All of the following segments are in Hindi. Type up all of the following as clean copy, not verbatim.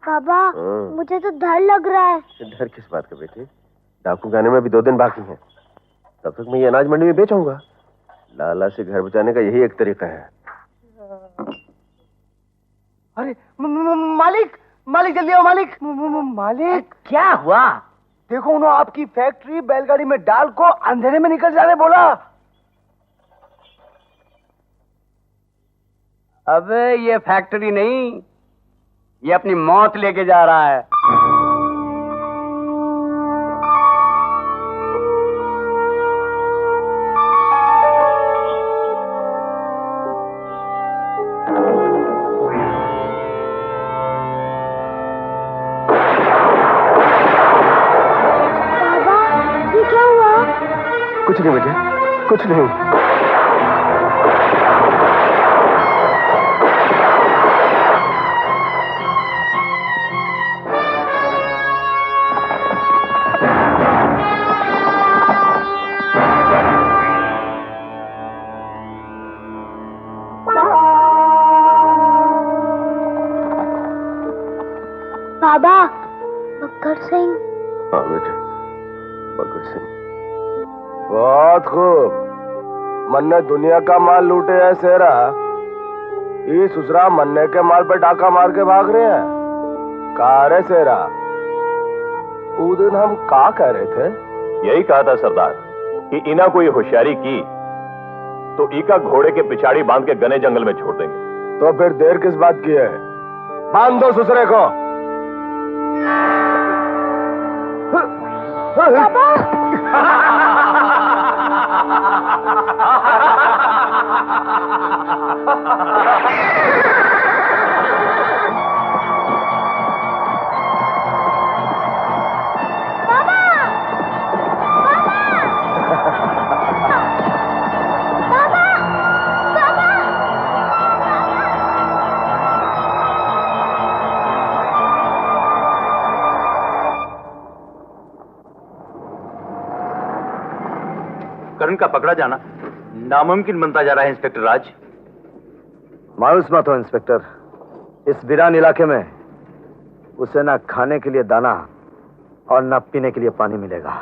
बाबा मुझे तो डर लग रहा है। डर किस बात का बेटे? डाकू के आने में अभी 2 दिन बाकी हैं। तब तक मैं ये अनाज मंडी में बेचूंगा। लाला से घर बचाने का यही एक तरीका है। अरे मालिक, मालिक जल्दी आओ मालिक। मालिक क्या हुआ? देखो उन्होंने आपकी फैक्ट्री बैलगाड़ी में डाल को अंधेरे में निकल जाने बोला। अबे ये फैक्ट्री नहीं, ये अपनी मौत लेके जा रहा है। बाबा ये क्या हुआ? कुछ नहीं बेटे, कुछ नहीं। बाबा बकर सिंह। हाँ बेटे, बकर सिंह। बहुत खूब। मन्ने दुनिया का माल लूटे है सेरा। ये सुसरा मन्ने के माल पे डाका मार के भाग रहे हैं। कहा रे सेरा, उस दिन हम का कह रहे थे? यही कहा था सरदार कि इना कोई होशियारी की तो ईका घोड़े के पिछाड़ी बांध के घने जंगल में छोड़ देंगे। तो फिर देर किस बात की है? बांध दो सुसरे को। बाबा करण का पकड़ा जाना नामुमकिन बनता जा रहा है इंस्पेक्टर राज। मायूस मत हो इंस्पेक्टर, इस वीरान इलाके में उसे ना खाने के लिए दाना और ना पीने के लिए पानी मिलेगा।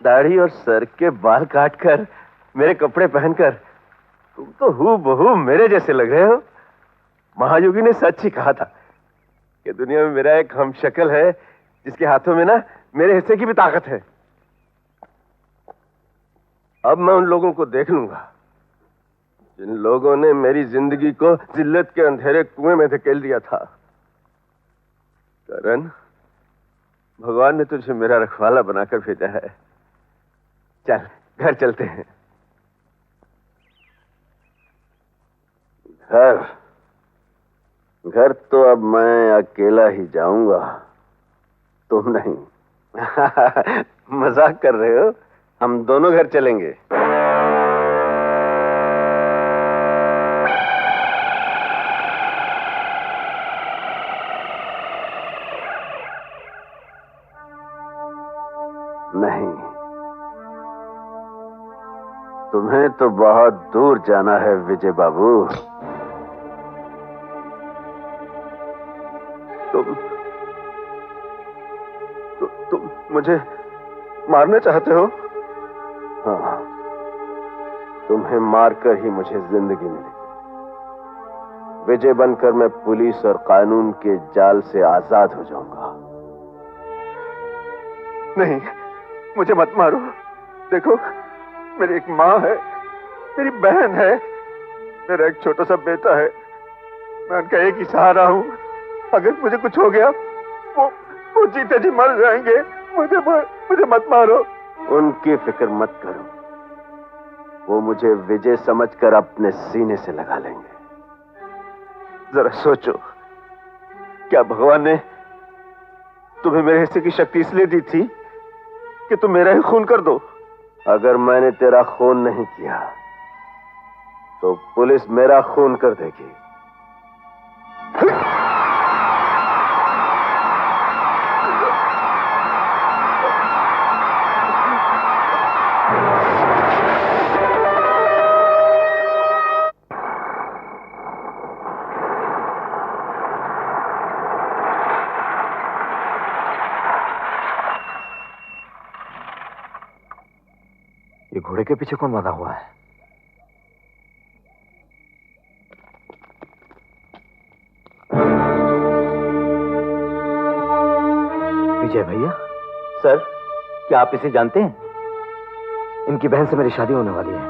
दाढ़ी और सर के बाल काटकर मेरे कपड़े पहनकर तुम तो हूबहू मेरे जैसे लग रहे हो। महायोगी ने सच ही कहा था कि दुनिया में मेरा एक हमशक्ल है जिसके हाथों में ना मेरे हिस्से की भी ताकत है। अब मैं उन लोगों को देख लूंगा जिन लोगों ने मेरी जिंदगी को जिल्लत के अंधेरे कुएं में धकेल दिया था। करण, भगवान ने तुझे मेरा रखवाला बनाकर भेजा है। चल घर चलते हैं। घर तो अब मैं अकेला ही जाऊंगा, तुम नहीं। मजाक कर रहे हो? हम दोनों घर चलेंगे। नहीं, तुम्हें तो बहुत दूर जाना है विजय बाबू। तुम मुझे मारना चाहते हो? हाँ, तुम्हें मारकर ही मुझे जिंदगी मिलेगी। विजय बनकर मैं पुलिस और कानून के जाल से आजाद हो जाऊंगा। नहीं, मुझे मत मारो। देखो, मेरी एक माँ है, मेरी बहन है, मेरा एक छोटा सा बेटा है। मैं उनका एक ही सहारा हूँ। अगर मुझे कुछ हो गया वो जीते जी मर जाएंगे। मुझे मत मारो। उनकी फिक्र मत करो, वो मुझे विजय समझकर अपने सीने से लगा लेंगे। जरा सोचो, क्या भगवान ने तुम्हें मेरे हिस्से की शक्ति इसलिए दी थी कि तुम मेरा ही खून कर दो? अगर मैंने तेरा खून नहीं किया तो पुलिस मेरा खून कर देगी। ये घोड़े के पीछे कौन बंधा हुआ है? विजय भैया। सर, क्या आप इसे जानते हैं? इनकी बहन से मेरी शादी होने वाली है।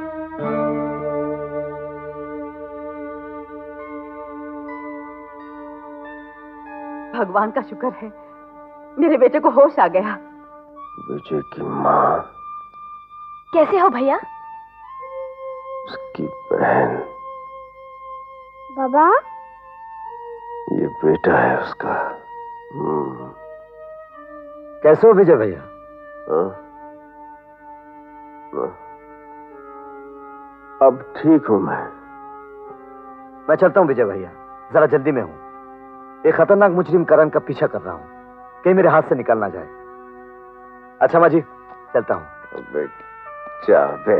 भगवान का शुक्र है, मेरे बेटे को होश आ गया। विजय की माँ कैसे हो भैया? उसकी बहन। बाबा, ये बेटा है उसका। कैसे हो विजय भैया? अब ठीक हूं मैं चलता हूं विजय भैया, जरा जल्दी में हूं। एक खतरनाक मुजरिम करण का पीछा कर रहा हूं, कहीं मेरे हाथ से निकल ना जाए। अच्छा माँ जी, चलता हूं। जा बे,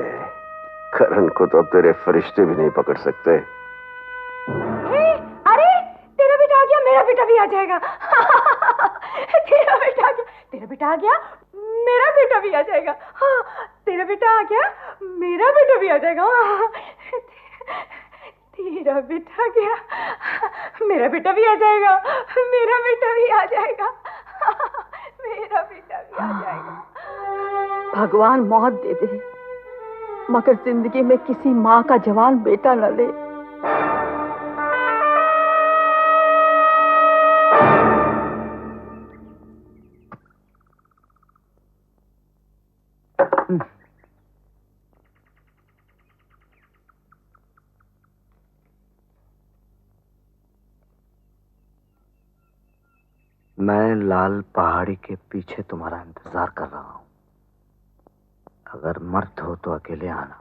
करण को तो अब तेरे फरिश्ते भी नहीं पकड़ सकते। अरे, तेरा बेटा आ गया, मेरा बेटा भी आ जाएगा। तेरा बेटा आ गया, तेरा बेटा आ गया, मेरा बेटा भी आ जाएगा। हाँ, तेरा बेटा आ गया, मेरा बेटा भी आ जाएगा। तेरा बेटा आ गया, मेरा बेटा भी आ जाएगा, मेरा बेटा भी आ जाएगा, मेरा बेटा भी आ जाएगा। भगवान मौत दे दे, मगर जिंदगी में किसी माँ का जवान बेटा न ले। मैं लाल पहाड़ी के पीछे तुम्हारा इंतजार कर रहा हूं। अगर मर्द हो तो अकेले आना,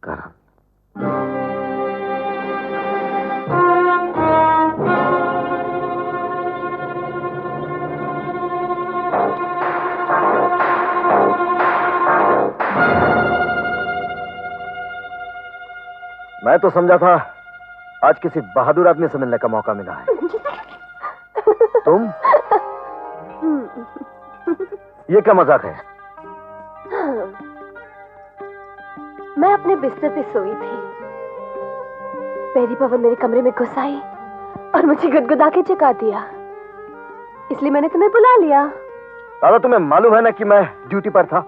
करण। मैं तो समझा था आज किसी बहादुर आदमी से मिलने का मौका मिला है। तुम? ये क्या मजाक है? मैं अपने बिस्तर पे सोई थी, पहली पवन मेरे कमरे में घुस आई और मुझे गुदगुदा के चुका दिया, इसलिए मैंने तुम्हें बुला लिया। दादा तुम्हें मालूम है ना कि मैं ड्यूटी पर था?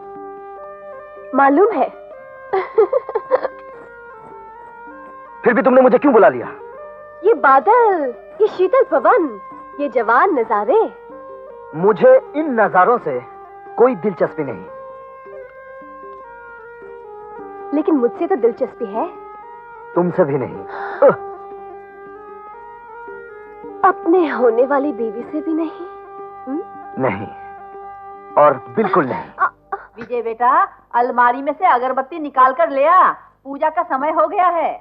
मालूम है। फिर भी तुमने मुझे क्यों बुला लिया? ये बादल, ये शीतल पवन, ये जवान नजारे। मुझे इन नजारों से कोई दिलचस्पी नहीं। लेकिन मुझसे तो दिलचस्पी है। तुमसे भी नहीं। अपने होने वाली बीवी से भी नहीं। नहीं, और बिल्कुल नहीं। विजय बेटा, अलमारी में से अगरबत्ती निकाल कर ले आ, पूजा का समय हो गया है।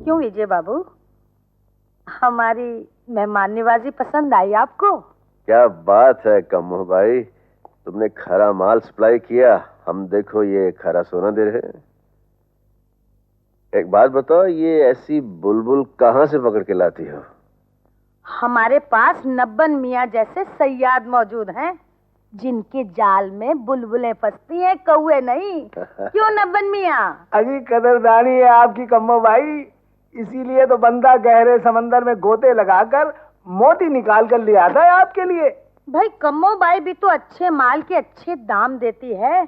क्यों विजय बाबू, हमारी मेहमान नवाजी पसंद आई आपको? क्या बात है कम्मो भाई, तुमने खरा माल सप्लाई किया, हम देखो ये खरा सोना दे रहे हैं। एक बात बताओ, ये ऐसी बुलबुल कहाँ से पकड़ के लाती हो? हमारे पास नब्बन मियाँ जैसे सयाद मौजूद हैं, जिनके जाल में बुलबुलें फंसती हैं, कौवे नहीं। क्यों नब्बन मियाँ? अजी कदरदानी है आपकी कम्मो भाई, इसीलिए तो बंदा गहरे समंदर में गोते लगाकर मोती निकाल कर ले आता है आपके लिए। भाई कम्मो बाई भी तो अच्छे माल के अच्छे दाम देती है।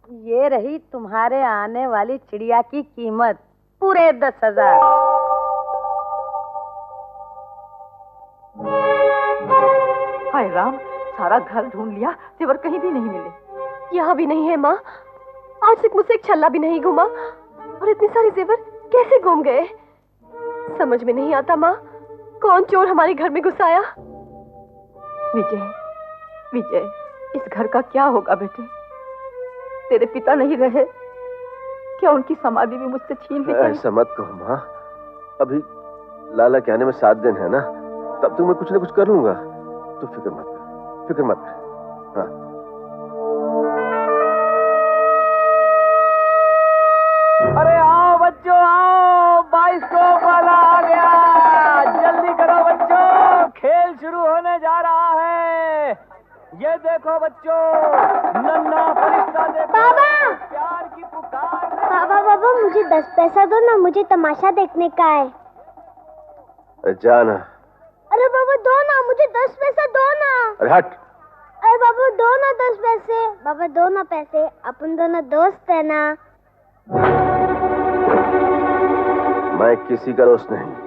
ये रही तुम्हारे आने वाली चिड़िया की कीमत, पूरे 10,000। हाय राम, सारा घर ढूंढ लिया, जेवर कहीं भी नहीं मिले। यहाँ भी नहीं है माँ, आज तक मुझसे एक छल्ला भी नहीं घूमा, और इतने सारे जेवर कैसे घूम गए समझ में नहीं आता माँ। कौन चोर हमारे घर में घुस आया? विजय, विजय, इस घर का क्या होगा बेटे? तेरे पिता नहीं रहे, क्या उनकी समाधि भी मुझसे छीन ली? ऐसा मत कहो माँ, अभी लाला के आने में 7 दिन है ना, तब तक मैं कुछ न कुछ कर लूंगा, तो फिक्र मत कर, फिक्र मत कर। हाँ। अरे आओ बच्चों आओ, बाइस्कोप वाला आ गया, जल्दी करो बच्चों, खेल शुरू होने जा रहा है। ये देखो बच्चों, नन्हा फरिश्ता देखो, बाबा! प्यार की पुकार। बाबा बाबा, मुझे 10 पैसा दो ना, मुझे तमाशा देखने का है। जाना। अरे बाबा दो ना, मुझे 10 पैसा दो ना। अरे हट। अरे बाबा दो ना 10 पैसे। बाबा दो ना पैसे, अपन दोनों दोस्त है ना। मैं किसी का दोस्त नहीं।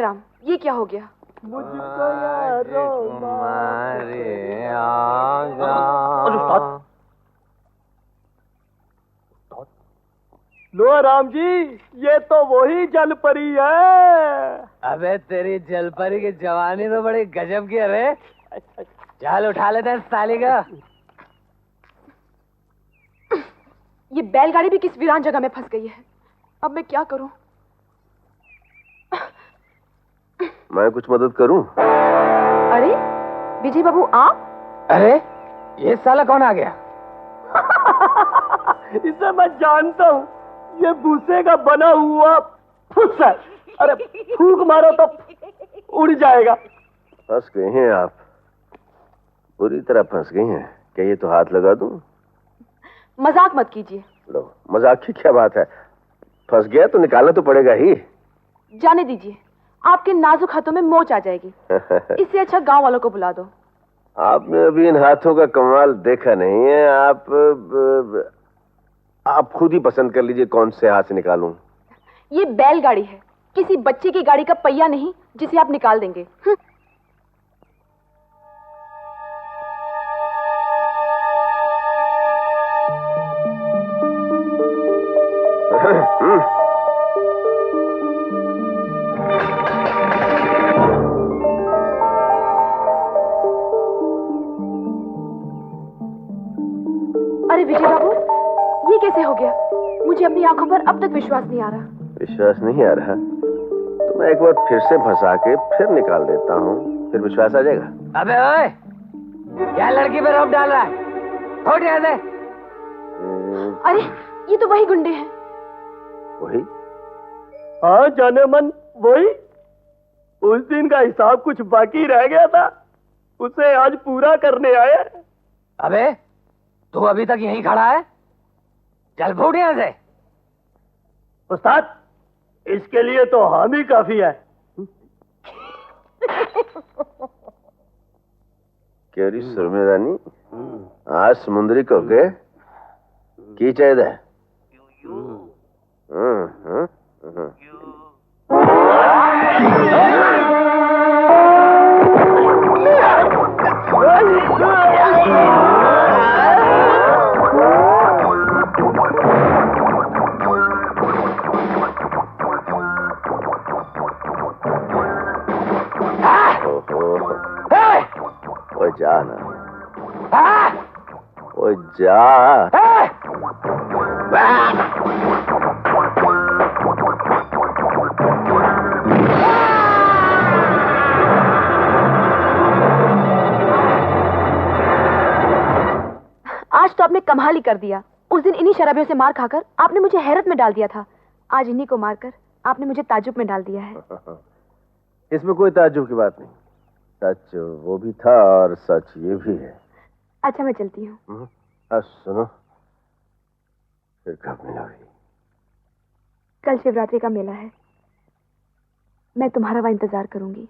राम, ये क्या हो गया? मुझको यारो मारे लो राम जी, ये तो वही जल परी है। अबे तेरी जल परी की जवानी तो बड़ी गजब की है रे। चल उठा लेते हैं साली का। ये बैलगाड़ी भी किस वीरान जगह में फंस गई है। अब मैं क्या करूं? मैं कुछ मदद करूं? अरे विजय बाबू, आप? अरे ये साला कौन आ गया? इसे मैं जानता हूँ, ये भूसे का बना हुआ फुस है। अरे फूंक मारो तो उड़ जाएगा। फंस गए हैं आप, बुरी तरह फंस गई हैं। क्या ये तो हाथ लगा दूं? मजाक मत कीजिए। लो, मजाक की क्या बात है? फंस गया तो निकालना तो पड़ेगा ही। जाने दीजिए, आपके नाजुक हाथों में मोच आ जाएगी। इससे अच्छा गांव वालों को बुला दो। आपने अभी इन हाथों का कमाल देखा नहीं है। आप खुद ही पसंद कर लीजिए कौन से हाथ से निकालूं। ये बैलगाड़ी है, किसी बच्चे की गाड़ी का पहिया नहीं जिसे आप निकाल देंगे। अरे विजय बाबू, ये कैसे हो गया? मुझे अपनी आंखों पर अब तक विश्वास नहीं आ रहा। विश्वास नहीं आ रहा तो मैं एक बार फिर से फंसा के फिर निकाल देता हूँ, फिर विश्वास आ जाएगा। अबे ओए, क्या लड़की पे रोक डाल रहा है? छोड़ यहाँ से। अरे ये तो वही गुंडे हैं। वही? हाँ जाने मन, वही। उस दिन का हिसाब कुछ बाकी रह गया था, उसे आज पूरा करने आए। अबे तू अभी तक यहीं खड़ा है? चल फूट यहाँ से। उस्ताद, इसके लिए तो हम ही काफी है। केरी सुरमेदानी आज समुद्री को के की चाहिए? ओ जा ना, ओ जा। आज तो आपने कमाल ही कर दिया। उस दिन इन्हीं शराबियों से मार खाकर आपने मुझे हैरत में डाल दिया था। आज इन्हीं को मारकर आपने मुझे ताज्जुब में डाल दिया है। इसमें कोई ताज्जुब की बात नहीं। सच वो भी था और सच ये भी है। अच्छा मैं चलती हूँ। सुनो, फिर कब मिलोगी? कल शिवरात्रि का मेला है, मैं तुम्हारा वहाँ इंतजार करूंगी।